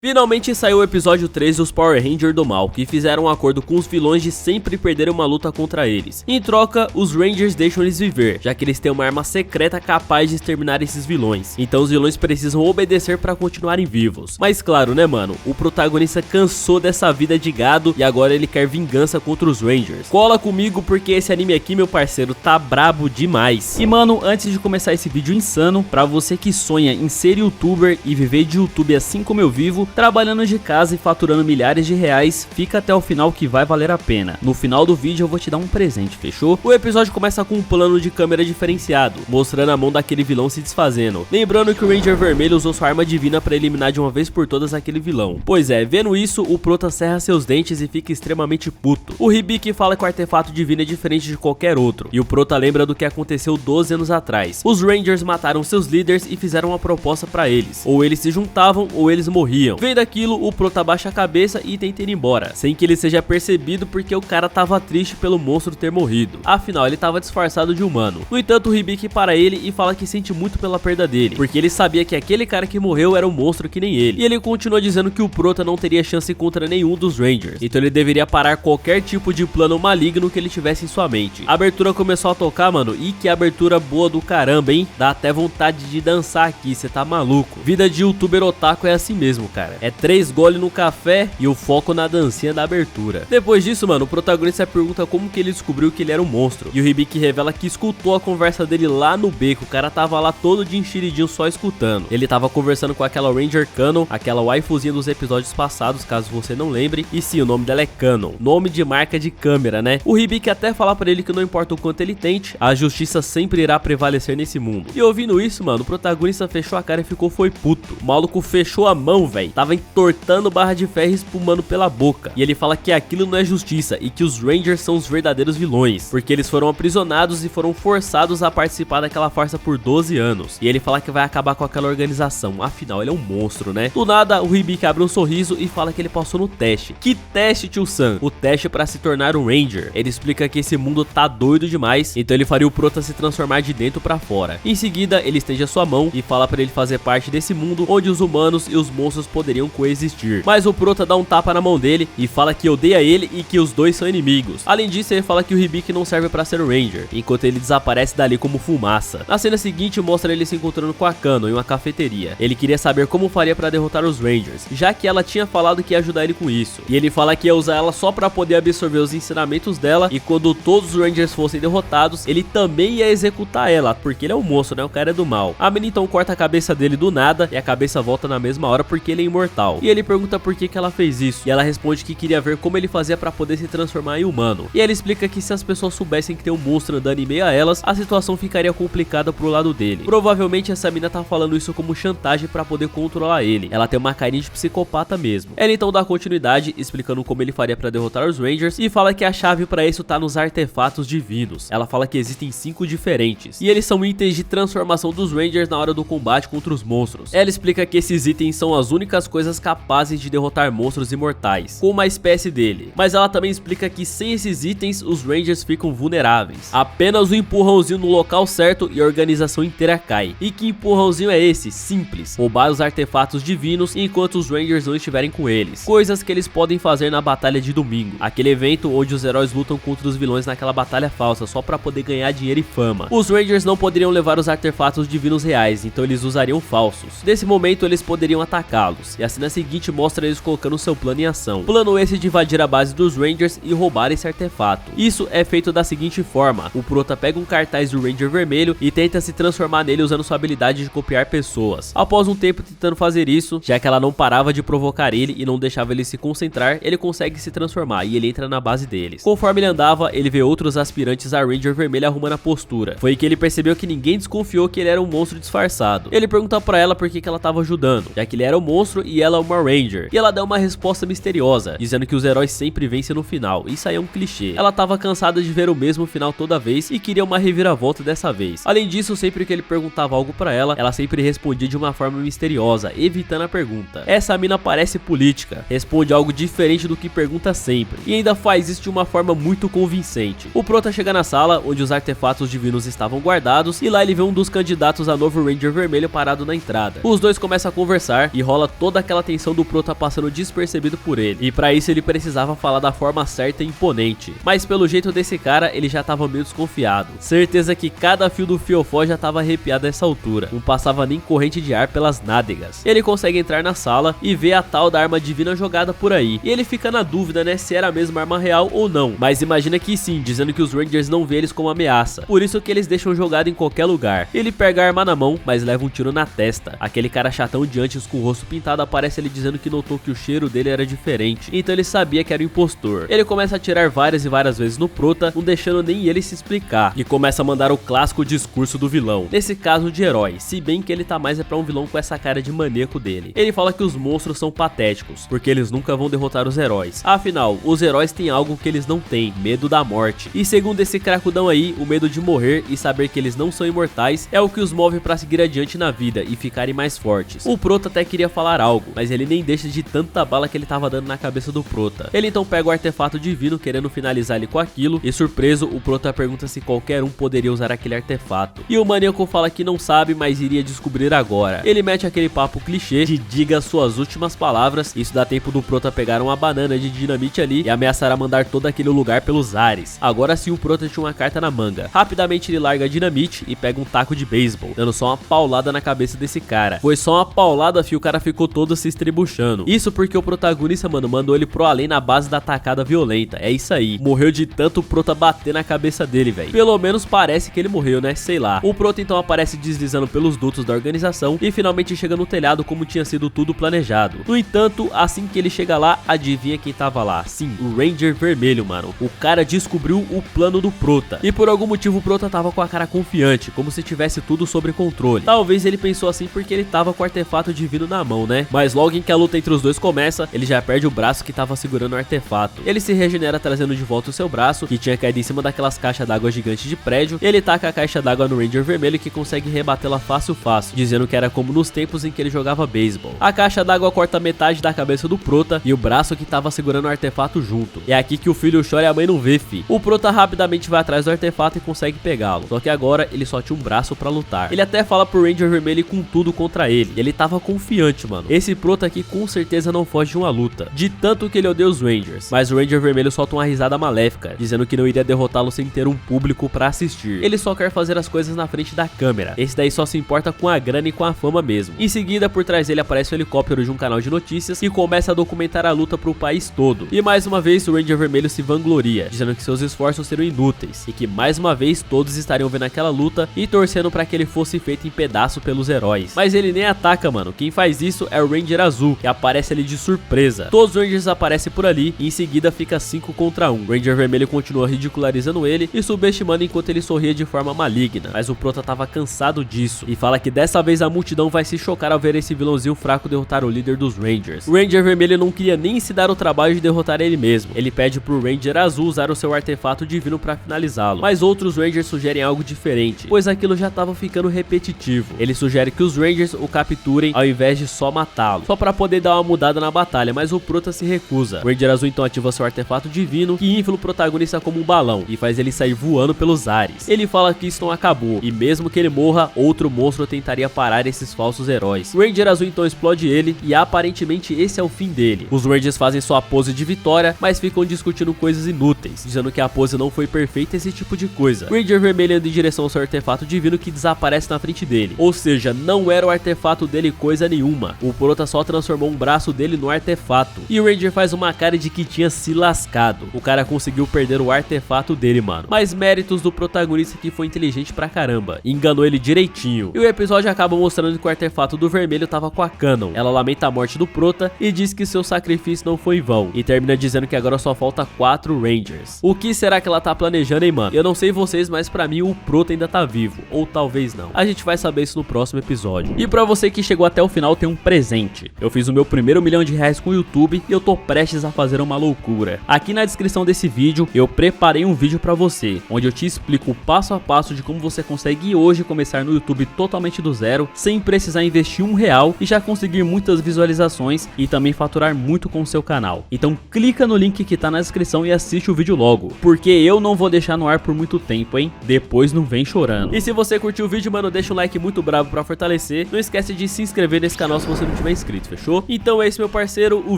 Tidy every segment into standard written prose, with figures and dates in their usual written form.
Finalmente saiu o episódio 3 dos Power Rangers do Mal, que fizeram um acordo com os vilões de sempre perderem uma luta contra eles. Em troca, os Rangers deixam eles viver, já que eles têm uma arma secreta capaz de exterminar esses vilões. Então os vilões precisam obedecer para continuarem vivos. Mas claro, né mano, o protagonista cansou dessa vida de gado e agora ele quer vingança contra os Rangers. Cola comigo porque esse anime aqui, meu parceiro, tá brabo demais. E mano, antes de começar esse vídeo insano, pra você que sonha em ser youtuber e viver de YouTube assim como eu vivo, trabalhando de casa e faturando milhares de reais, fica até o final que vai valer a pena. No final do vídeo eu vou te dar um presente, fechou? O episódio começa com um plano de câmera diferenciado, mostrando a mão daquele vilão se desfazendo. Lembrando que o Ranger Vermelho usou sua arma divina pra eliminar de uma vez por todas aquele vilão. Pois é, vendo isso, o Prota cerra seus dentes e fica extremamente puto. O Hibiki fala que o artefato divino é diferente de qualquer outro, e o Prota lembra do que aconteceu 12 anos atrás. Os Rangers mataram seus líderes e fizeram uma proposta pra eles. Ou eles se juntavam ou eles morriam. Vendo aquilo, o Prota baixa a cabeça e tenta ir embora, sem que ele seja percebido porque o cara tava triste pelo monstro ter morrido. Afinal, ele tava disfarçado de humano. No entanto, o Hibiki para ele e fala que sente muito pela perda dele, porque ele sabia que aquele cara que morreu era um monstro que nem ele. E ele continua dizendo que o Prota não teria chance contra nenhum dos Rangers, então ele deveria parar qualquer tipo de plano maligno que ele tivesse em sua mente. A abertura começou a tocar, mano, e que abertura boa do caramba, hein? Dá até vontade de dançar aqui, cê tá maluco. Vida de youtuber otaku é assim mesmo, cara. É 3 goles no café e o foco na dancinha da abertura. Depois disso, mano, o protagonista pergunta como que ele descobriu que ele era um monstro. E o Hibiki revela que escutou a conversa dele lá no beco. O cara tava lá todo de enxeridinho só escutando. Ele tava conversando com aquela Ranger Canon, aquela waifuzinha dos episódios passados, caso você não lembre. E sim, o nome dela é Canon, nome de marca de câmera, né? O Hibiki até fala pra ele que não importa o quanto ele tente, a justiça sempre irá prevalecer nesse mundo. E ouvindo isso, mano, o protagonista fechou a cara e ficou puto. O maluco fechou a mão, velho. Tava entortando barra de ferro e espumando pela boca. E ele fala que aquilo não é justiça e que os Rangers são os verdadeiros vilões, porque eles foram aprisionados e foram forçados a participar daquela farsa por 12 anos. E ele fala que vai acabar com aquela organização, afinal ele é um monstro, né? Do nada, o Hibiki abre um sorriso e fala que ele passou no teste. Que teste, tio Sam? O teste pra se tornar um Ranger. Ele explica que esse mundo tá doido demais, então ele faria o Prota se transformar de dentro pra fora. Em seguida, ele estende a sua mão e fala pra ele fazer parte desse mundo onde os humanos e os monstros poderiam coexistir. Mas o Prota dá um tapa na mão dele e fala que odeia ele e que os dois são inimigos. Além disso, ele fala que o Hibiki não serve pra ser um Ranger, enquanto ele desaparece dali como fumaça. Na cena seguinte, mostra ele se encontrando com a Canon em uma cafeteria. Ele queria saber como faria pra derrotar os Rangers, já que ela tinha falado que ia ajudar ele com isso. E ele fala que ia usar ela só pra poder absorver os ensinamentos dela, e quando todos os Rangers fossem derrotados, ele também ia executar ela, porque ele é um monstro, né? O cara é do mal. A menina então corta a cabeça dele do nada e a cabeça volta na mesma hora porque ele é imortal. E ele pergunta por que ela fez isso, e ela responde que queria ver como ele fazia pra poder se transformar em humano. E ele explica que se as pessoas soubessem que tem um monstro andando em meio a elas, a situação ficaria complicada pro lado dele. Provavelmente essa mina tá falando isso como chantagem pra poder controlar ele. Ela tem uma carinha de psicopata mesmo. Ela então dá continuidade, explicando como ele faria pra derrotar os Rangers, e fala que a chave pra isso tá nos artefatos divinos. Ela fala que existem 5 diferentes, e eles são itens de transformação dos Rangers na hora do combate contra os monstros. Ela explica que esses itens são as únicas coisas capazes de derrotar monstros imortais, com uma espécie dele. Mas ela também explica que sem esses itens, os Rangers ficam vulneráveis. Apenas um empurrãozinho no local certo e a organização inteira cai. E que empurrãozinho é esse? Simples. Roubar os artefatos divinos enquanto os Rangers não estiverem com eles. Coisas que eles podem fazer na batalha de domingo, aquele evento onde os heróis lutam contra os vilões naquela batalha falsa, só pra poder ganhar dinheiro e fama. Os Rangers não poderiam levar os artefatos divinos reais, então eles usariam falsos. Nesse momento eles poderiam atacá-los, e a cena seguinte mostra eles colocando seu plano em ação. Plano esse de invadir a base dos Rangers e roubar esse artefato. Isso é feito da seguinte forma: o Prota pega um cartaz do Ranger Vermelho e tenta se transformar nele usando sua habilidade de copiar pessoas. Após um tempo tentando fazer isso, já que ela não parava de provocar ele e não deixava ele se concentrar, ele consegue se transformar e ele entra na base deles. Conforme ele andava, ele vê outros aspirantes a Ranger Vermelho arrumando a postura. Foi que ele percebeu que ninguém desconfiou que ele era um monstro disfarçado. Ele pergunta pra ela por que ela tava ajudando, já que ele era um monstro e ela uma Ranger. E ela dá uma resposta misteriosa, dizendo que os heróis sempre vencem no final. Isso aí é um clichê. Ela tava cansada de ver o mesmo final toda vez e queria uma reviravolta dessa vez. Além disso, sempre que ele perguntava algo pra ela sempre respondia de uma forma misteriosa, evitando a pergunta. Essa mina parece política, responde algo diferente do que pergunta sempre, e ainda faz isso de uma forma muito convincente. O Prota chega na sala onde os artefatos divinos estavam guardados, e lá ele vê um dos candidatos a novo Ranger Vermelho parado na entrada. Os dois começam a conversar e rola toda toda aquela tensão do Prota passando despercebido por ele. E pra isso ele precisava falar da forma certa e imponente. Mas pelo jeito desse cara, ele já tava meio desconfiado. Certeza que cada fio do fiofó já tava arrepiado a essa altura. Não passava nem corrente de ar pelas nádegas. Ele consegue entrar na sala e vê a tal da arma divina jogada por aí. E ele fica na dúvida, né, se era a mesma arma real ou não. Mas imagina que sim, dizendo que os Rangers não vê eles como ameaça. Por isso que eles deixam jogado em qualquer lugar. Ele pega a arma na mão, mas leva um tiro na testa. Aquele cara chatão de antes com o rosto pintado aparece ele dizendo que notou que o cheiro dele era diferente. Então ele sabia que era o impostor. Ele começa a atirar várias e várias vezes no Prota, não deixando nem ele se explicar. E começa a mandar o clássico discurso do vilão. Nesse caso de herói, se bem que ele tá mais pra um vilão com essa cara de maníaco dele. Ele fala que os monstros são patéticos, porque eles nunca vão derrotar os heróis. Afinal, os heróis têm algo que eles não têm, medo da morte. E segundo esse cracudão aí, o medo de morrer e saber que eles não são imortais é o que os move pra seguir adiante na vida e ficarem mais fortes. O Prota até queria falar algo, mas ele nem deixa de tanta bala que ele tava dando na cabeça do Prota. Ele então pega o artefato divino querendo finalizar ele com aquilo e surpreso, o Prota pergunta se qualquer um poderia usar aquele artefato. E o maníaco fala que não sabe, mas iria descobrir agora. Ele mete aquele papo clichê de diga suas últimas palavras. Isso dá tempo do Prota pegar uma banana de dinamite ali e ameaçar a mandar todo aquele lugar pelos ares. Agora sim o Prota tinha uma carta na manga. Rapidamente ele larga a dinamite e pega um taco de beisebol, dando só uma paulada na cabeça desse cara. Foi só uma paulada, fio, o cara ficou todo se estrebuchando. Isso porque o protagonista, mano, mandou ele pro além na base da tacada violenta. É isso aí. Morreu de tanto o Prota bater na cabeça dele, velho. Pelo menos parece que ele morreu, né? Sei lá. O Prota então aparece deslizando pelos dutos da organização e finalmente chega no telhado como tinha sido tudo planejado. No entanto, assim que ele chega lá, adivinha quem tava lá? Sim, o Ranger Vermelho, mano. O cara descobriu o plano do Prota. E por algum motivo o Prota tava com a cara confiante, como se tivesse tudo sob controle. Talvez ele pensou assim porque ele tava com o artefato divino na mão, né? Mas logo em que a luta entre os dois começa, ele já perde o braço que tava segurando o artefato. Ele se regenera trazendo de volta o seu braço, que tinha caído em cima daquelas caixas d'água gigantes de prédio. Ele taca a caixa d'água no Ranger Vermelho, que consegue rebatê-la fácil, dizendo que era como nos tempos em que ele jogava beisebol. A caixa d'água corta metade da cabeça do Prota e o braço que tava segurando o artefato junto. É aqui que o filho chora e a mãe não vê, fi. O Prota rapidamente vai atrás do artefato e consegue pegá-lo. Só que agora ele só tinha um braço pra lutar. Ele até fala pro Ranger Vermelho ir com tudo contra ele. E ele tava confiante, mano. Esse Prota aqui com certeza não foge de uma luta, de tanto que ele odeia os Rangers. Mas o Ranger Vermelho solta uma risada maléfica, dizendo que não iria derrotá-lo sem ter um público pra assistir. Ele só quer fazer as coisas na frente da câmera. Esse daí só se importa com a grana e com a fama mesmo. Em seguida, por trás dele aparece o helicóptero de um canal de notícias e começa a documentar a luta pro país todo. E mais uma vez o Ranger Vermelho se vangloria, dizendo que seus esforços seriam inúteis e que mais uma vez todos estariam vendo aquela luta e torcendo pra que ele fosse feito em pedaço pelos heróis. Mas ele nem ataca, mano. Quem faz isso é o Ranger Azul, que aparece ali de surpresa. Todos os Rangers aparecem por ali e em seguida fica 5 contra 1. O Ranger Vermelho continua ridicularizando ele e subestimando enquanto ele sorria de forma maligna. Mas o Prota tava cansado disso e fala que dessa vez a multidão vai se chocar ao ver esse vilãozinho fraco derrotar o líder dos Rangers. O Ranger Vermelho não queria nem se dar o trabalho de derrotar ele mesmo. Ele pede pro Ranger Azul usar o seu artefato divino pra finalizá-lo. Mas outros Rangers sugerem algo diferente, pois aquilo já tava ficando repetitivo. Ele sugere que os Rangers o capturem ao invés de só matá-lo, só pra poder dar uma mudada na batalha, mas o Prota se recusa. O Ranger Azul então ativa seu artefato divino, que infla o protagonista como um balão e faz ele sair voando pelos ares. Ele fala que isso não acabou, e mesmo que ele morra, outro monstro tentaria parar esses falsos heróis. O Ranger Azul então explode ele, e aparentemente esse é o fim dele. Os Rangers fazem sua pose de vitória, mas ficam discutindo coisas inúteis, dizendo que a pose não foi perfeita, esse tipo de coisa. O Ranger Vermelho anda em direção ao seu artefato divino, que desaparece na frente dele. Ou seja, não era o artefato dele coisa nenhuma. O Prota só transformou um braço dele no artefato. E o Ranger faz uma cara de que tinha se lascado. O cara conseguiu perder o artefato dele, mano. Mas méritos do protagonista, que foi inteligente pra caramba. Enganou ele direitinho. E o episódio acaba mostrando que o artefato do Vermelho tava com a Canon. Ela lamenta a morte do Prota e diz que seu sacrifício não foi em vão. E termina dizendo que agora só falta 4 Rangers. O que será que ela tá planejando, hein, mano? Eu não sei vocês, mas pra mim o Prota ainda tá vivo. Ou talvez não. A gente vai saber isso no próximo episódio. E pra você que chegou até o final, tem um presente. Eu fiz o meu primeiro R$1 milhão com o YouTube e eu tô prestes a fazer uma loucura. Aqui na descrição desse vídeo, eu preparei um vídeo pra você, onde eu te explico o passo a passo de como você consegue hoje começar no YouTube totalmente do zero, sem precisar investir R$1 e já conseguir muitas visualizações e também faturar muito com o seu canal. Então clica no link que tá na descrição e assiste o vídeo logo, porque eu não vou deixar no ar por muito tempo, hein? Depois não vem chorando. E se você curtiu o vídeo, mano, deixa um like muito bravo pra fortalecer. Não esquece de se inscrever nesse canal se você não tiver tiver inscrito, fechou? Então é isso, meu parceiro, o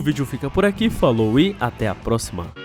vídeo fica por aqui, falou e até a próxima.